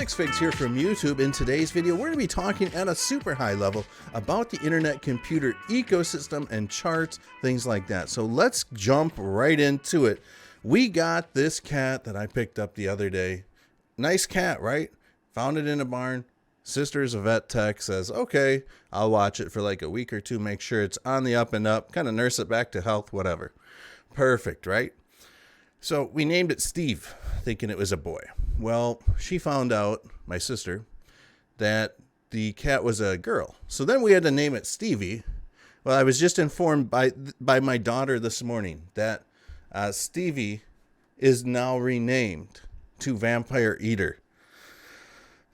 Six Figs here from YouTube. In today's video, we're going to be talking at a super high level about the internet computer ecosystem and charts, things like that. So let's jump right into it. We got this cat that I picked up the other day. Nice cat, right? Found it in a barn. Sister's a vet tech, says, okay, I'll watch it for like a week or two, make sure it's on the up and up, kind of nurse it back to health, whatever. Perfect, right? So we named it Steve, thinking it was a boy. Well, she found out, my sister, that the cat was a girl. So then we had to name it Stevie. Well, I was just informed by my daughter this morning that Stevie is now renamed to Vampire Eater.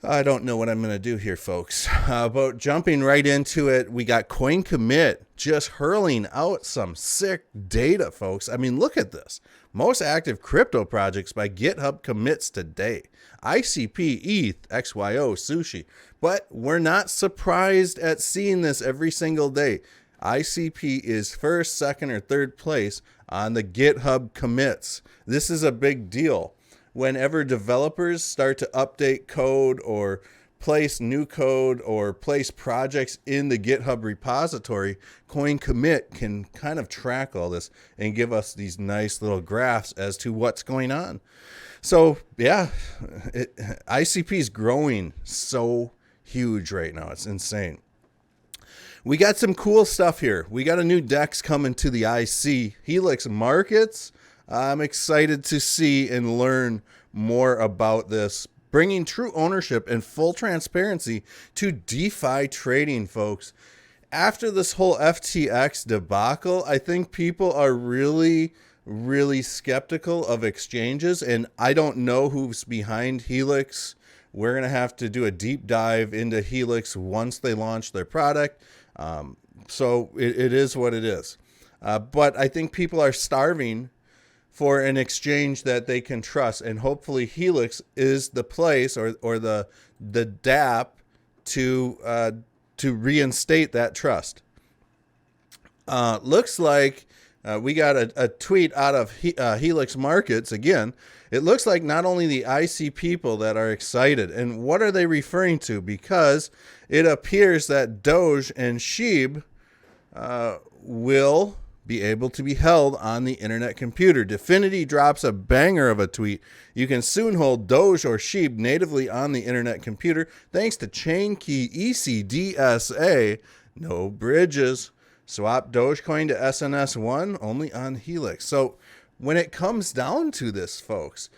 I don't know what I'm going to do here, folks. But jumping right into it, we got Coin Commit just hurling out some sick data, folks. I mean, look at this. Most active crypto projects by GitHub commits today. ICP, ETH, XYO, Sushi. But we're not surprised at seeing this every single day. ICP is first, second, or third place on the GitHub commits. This is a big deal. Whenever developers start to update code or place new code or place projects in the GitHub repository, Coin Commit can kind of track all this and give us these nice little graphs as to what's going on. So yeah, ICP is growing so huge right now. It's insane. We got some cool stuff here. We got a new DEX coming to the IC. Helix Markets. I'm excited to see and learn more about this, bringing true ownership and full transparency to DeFi trading, folks. After this whole FTX debacle, I think people are really skeptical of exchanges, and I don't know who's behind Helix. We're going to have to do a deep dive into Helix once they launch their product. So it is what it is. But I think people are starving for an exchange that they can trust, and hopefully Helix is the place or the DApp to reinstate that trust. Looks like we got a tweet out of Helix Markets again. It looks like not only the IC people that are excited, and what are they referring to? Because it appears that Doge and SHIB will be able to be held on the internet computer. Dfinity drops a banger of a tweet. You can soon hold Doge or SHIB natively on the internet computer thanks to chain key ECDSA. No bridges. Swap Dogecoin to SNS1 only on Helix. So when it comes down to this, folks,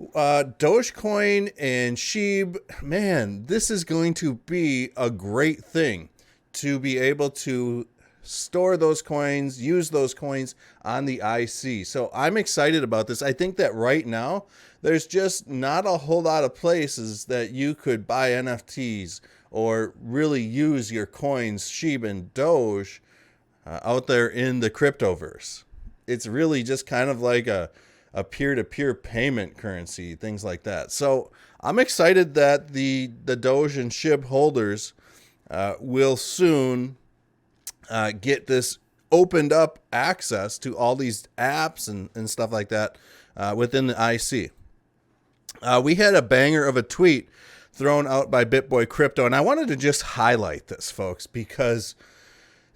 Dogecoin and SHIB, man, this is going to be a great thing to be able to store those coins, use those coins on the IC. So I'm excited about this. I think that right now, there's just not a whole lot of places that you could buy NFTs or really use your coins, SHIB and Doge, out there in the cryptoverse. It's really just kind of like a peer-to-peer payment currency, things like that. So I'm excited that the Doge and SHIB holders will soon get this opened up access to all these apps and stuff like that within the IC. We had a banger of a tweet thrown out by BitBoy Crypto, and I wanted to just highlight this, folks, because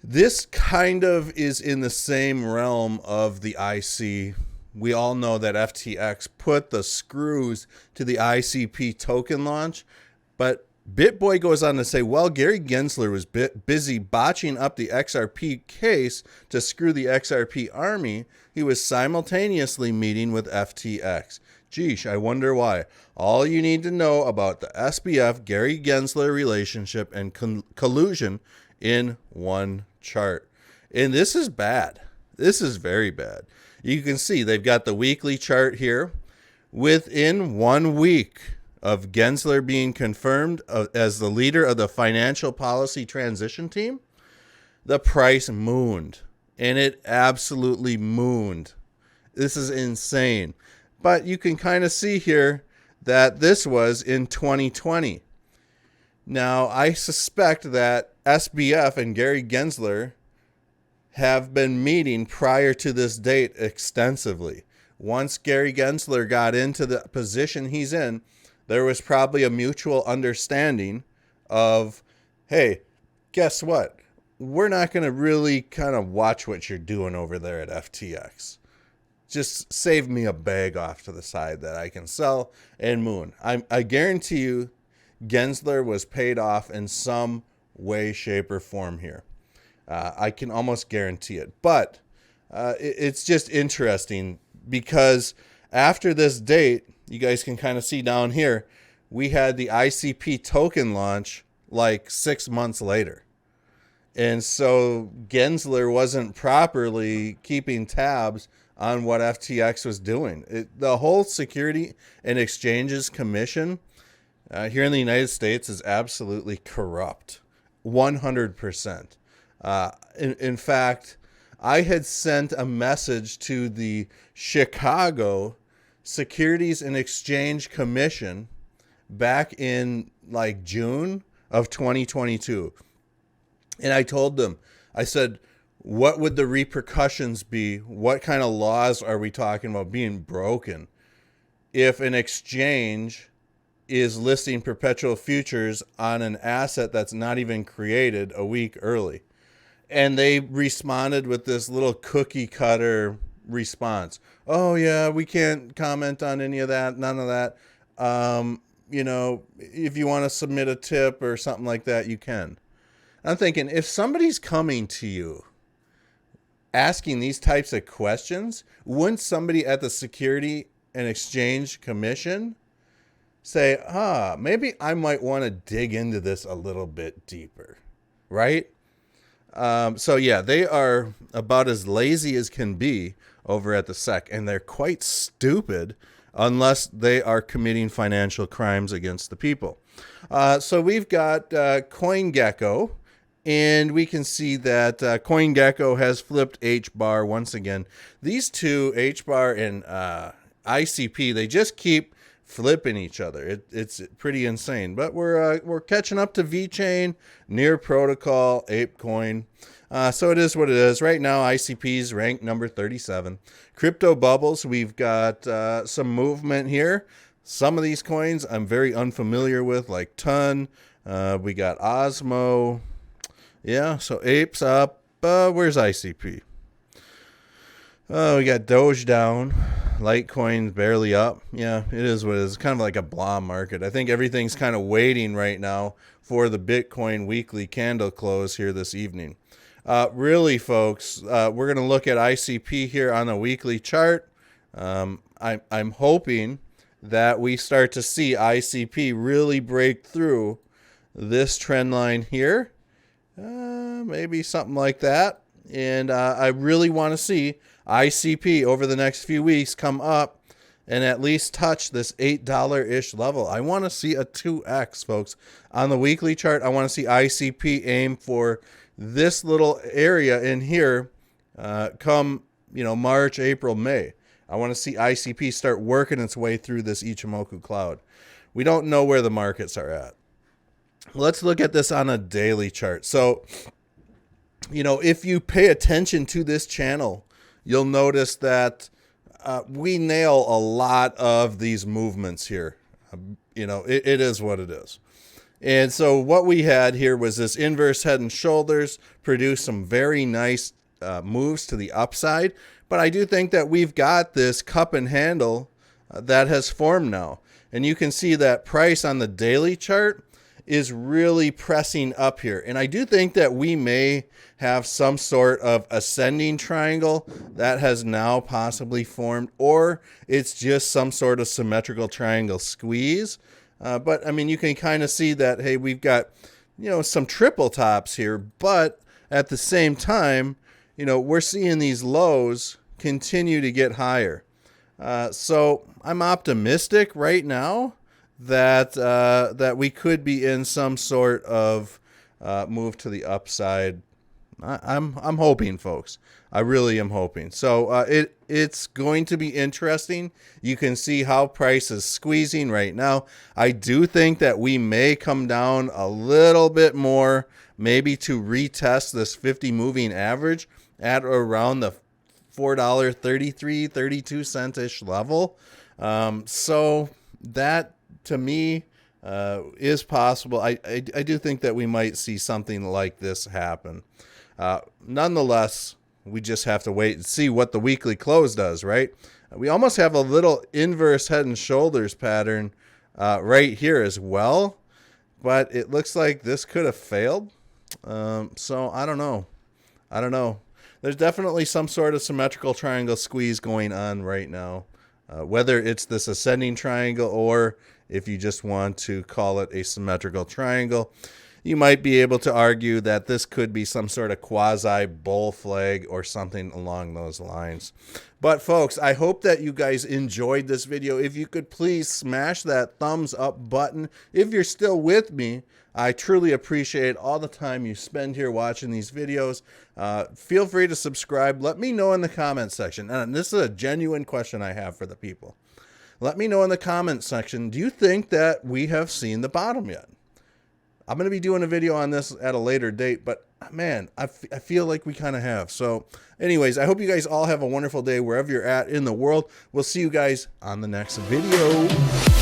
this kind of is in the same realm of the IC. We all know that FTX put the screws to the ICP token launch, but BitBoy goes on to say, well, Gary Gensler was busy botching up the XRP case to screw the XRP army. He was simultaneously meeting with FTX. Geesh, I wonder why. All you need to know about the SBF Gary Gensler relationship and collusion in one chart. And this is bad. This is very bad. You can see they've got the weekly chart here. Within 1 week of Gensler being confirmed as the leader of the financial policy transition team, the price mooned. And it absolutely mooned. This is insane. But you can kind of see here that this was in 2020. Now, I suspect that SBF and Gary Gensler have been meeting prior to this date extensively. Once Gary Gensler got into the position he's in, there was probably a mutual understanding of, hey, guess what? We're not going to really kind of watch what you're doing over there at FTX. Just save me a bag off to the side that I can sell and moon. I guarantee you Gensler was paid off in some way, shape, or form here. I can almost guarantee it. But it's just interesting because after this date, you guys can kind of see down here, we had the ICP token launch like 6 months later. And so Gensler wasn't properly keeping tabs on what FTX was doing. The whole Security and Exchanges Commission here in the United States is absolutely corrupt. 100%. In fact, I had sent a message to the Chicago Securities and Exchange Commission back in like June of 2022. And I told them, I said, what would the repercussions be? What kind of laws are we talking about being broken if an exchange is listing perpetual futures on an asset that's not even created a week early? And they responded with this little cookie cutter response. Oh, yeah, we can't comment on any of that, none of that. If you want to submit a tip or something like that, you can. I'm thinking, if somebody's coming to you asking these types of questions, wouldn't somebody at the Security and Exchange Commission say, maybe I might want to dig into this a little bit deeper, right? So yeah, they are about as lazy as can be over at the SEC, and they're quite stupid unless they are committing financial crimes against the people. So we've got CoinGecko, and we can see that CoinGecko has flipped H-bar once again. These two, H-bar and ICP, they just keep flipping each other. It's pretty insane. But we're catching up to VeChain, Near Protocol, ApeCoin. So it is what it is. Right now, ICP's ranked number 37. Crypto bubbles, we've got some movement here. Some of these coins I'm very unfamiliar with, like Ton. We got Osmo. Yeah, so Ape's up. Where's ICP? Oh, we got Doge down. Litecoin barely up. Yeah, it is what it is. It's kind of like a blah market. I think everything's kind of waiting right now for the Bitcoin weekly candle close here this evening. Really, folks, we're going to look at ICP here on a weekly chart. I'm hoping that we start to see ICP really break through this trend line here. Maybe something like that. And I really want to see ICP over the next few weeks come up and at least touch this $8-ish level. I want to see a 2x, folks. On the weekly chart, I want to see ICP aim for this little area in here come, March, April, May. I want to see ICP start working its way through this Ichimoku cloud. We don't know where the markets are at. Let's look at this on a daily chart. So, if you pay attention to this channel, you'll notice that we nail a lot of these movements here. It is what it is. And so what we had here was this inverse head and shoulders, produced some very nice moves to the upside. But I do think that we've got this cup and handle that has formed now. And you can see that price on the daily chart is really pressing up here. And I do think that we may have some sort of ascending triangle that has now possibly formed, or it's just some sort of symmetrical triangle squeeze. But I mean, you can kind of see that, hey, we've got, some triple tops here, but at the same time, we're seeing these lows continue to get higher. So I'm optimistic right now that we could be in some sort of move to the upside. I'm hoping, folks. I really am hoping. So it's going to be interesting. You can see how price is squeezing right now. I do think that we may come down a little bit more, maybe to retest this 50 moving average at around the $4.33, 32 cent-ish level. So that to me is possible. I do think that we might see something like this happen. Nonetheless, we just have to wait and see what the weekly close does, right? We almost have a little inverse head and shoulders pattern right here as well, but it looks like this could have failed. So I don't know. There's definitely some sort of symmetrical triangle squeeze going on right now, whether it's this ascending triangle or if you just want to call it a symmetrical triangle. You might be able to argue that this could be some sort of quasi bull flag or something along those lines. But folks, I hope that you guys enjoyed this video. If you could please smash that thumbs up button. If you're still with me, I truly appreciate all the time you spend here watching these videos. Feel free to subscribe. Let me know in the comment section. And this is a genuine question I have for the people. Let me know in the comment section, do you think that we have seen the bottom yet? I'm going to be doing a video on this at a later date, but man, I feel like we kind of have. So anyways, I hope you guys all have a wonderful day wherever you're at in the world. We'll see you guys on the next video.